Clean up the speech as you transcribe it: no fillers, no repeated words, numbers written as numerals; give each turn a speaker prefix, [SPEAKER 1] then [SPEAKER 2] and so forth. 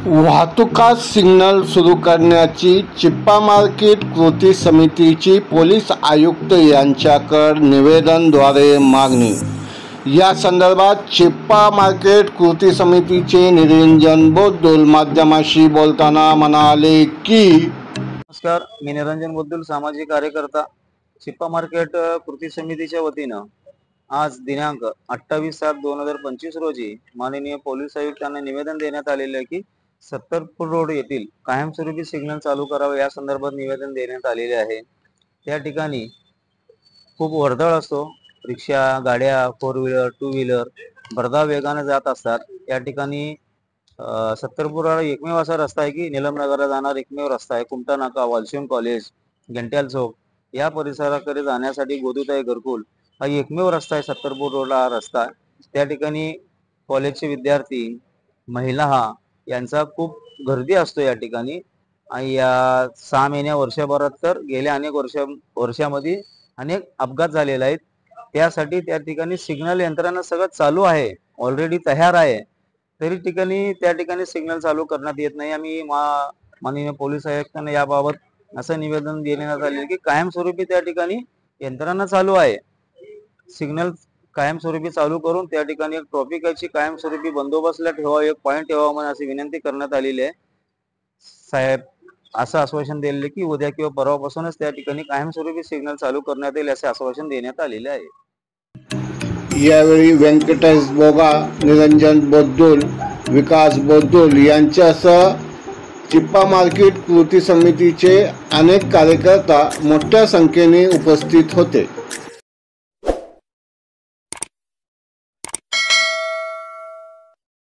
[SPEAKER 1] वाहतुकास signal सुरू करण्याची Chippa market कृती समितीची पोलीस आयुक्त यांच्याकडे निवेदनाद्वारे मागणी। या संदर्भात चिप्पा मार्केट कृती समितीचे निरंजन बोद्दुल माध्यमांशी बोलताना म्हणाले की
[SPEAKER 2] नमस्कार, मी निरंजन बोद्दुल, सामाजिक कार्यकर्ता, चिप्पा मार्केट कृती समितीच्या वतीनं आज दिनांक 28/7/2025 रोजी माननीय पोलीस आयुक्तांना निवेदन देण्यात आलेले आहे की सत्तरपूर रोड येथील कायमस्वरूपी सिग्नल चालू करावे या संदर्भात निवेदन देण्यात आलेले आहे। त्या ठिकाणी खूप वर्दळ असतो, रिक्षा, गाड्या, 4 व्हीलर, 2 व्हीलर भरधाव वेगाने जात असतात। या ठिकाणी सत्तरपूर एकमेव असा रस्ता आहे की निलमनगरला जाणार एकमेव रस्ता आहे। कुमटा नाका, वालशिवम कॉलेज, घंट्याल चौक या परिसराकडे जाण्यासाठी गोदूताई घरकुल हा एकमेव रस्ता आहे। सत्तरपूर रोडला हा रस्ता आहे। त्या ठिकाणी कॉलेजचे विद्यार्थी, महिला यांचा खूप गर्दी असतो या ठिकाणी। आणि या 6 महिन्या वर्षभरात तर गेल्या अनेक वर्षामध्ये अनेक अपघात झालेले आहेत। त्यासाठी त्या ठिकाणी सिग्नल यंत्रणा सगळं चालू आहे, ऑलरेडी तयार आहे, तरी त्या ठिकाणी सिग्नल चालू करण्यात येत नाही। आम्ही माननीय पोलीस आयुक्तांना याबाबत असं निवेदन देण्यात आले की कायमस्वरूपी त्या ठिकाणी यंत्रणा चालू आहे, सिग्नल कायमस्वरूपी चालू करून त्या ठिकाणी एक ट्रॉफिकची कायमस्वरूपी बंदोबस्तला ठेवा, एक पॉइंट ठेवा म्हणून अशी विनंती करण्यात आलेली आहे। साहेब असं आश्वासन दिले की उद्या किंवा परवापासूनच त्या ठिकाणी कायमस्वरूपी सिग्नल चालू करण्यात येईल असे आश्वासन देण्यात आलेले आहे।
[SPEAKER 1] यावेळी व्यंकटेश बोगा, निरंजन बोद्दुल, विकास बोद्दुल यांच्यासह चिप्पा मार्केट कृती समितीचे अनेक कार्यकर्ता मोठ्या संख्येने उपस्थित होते।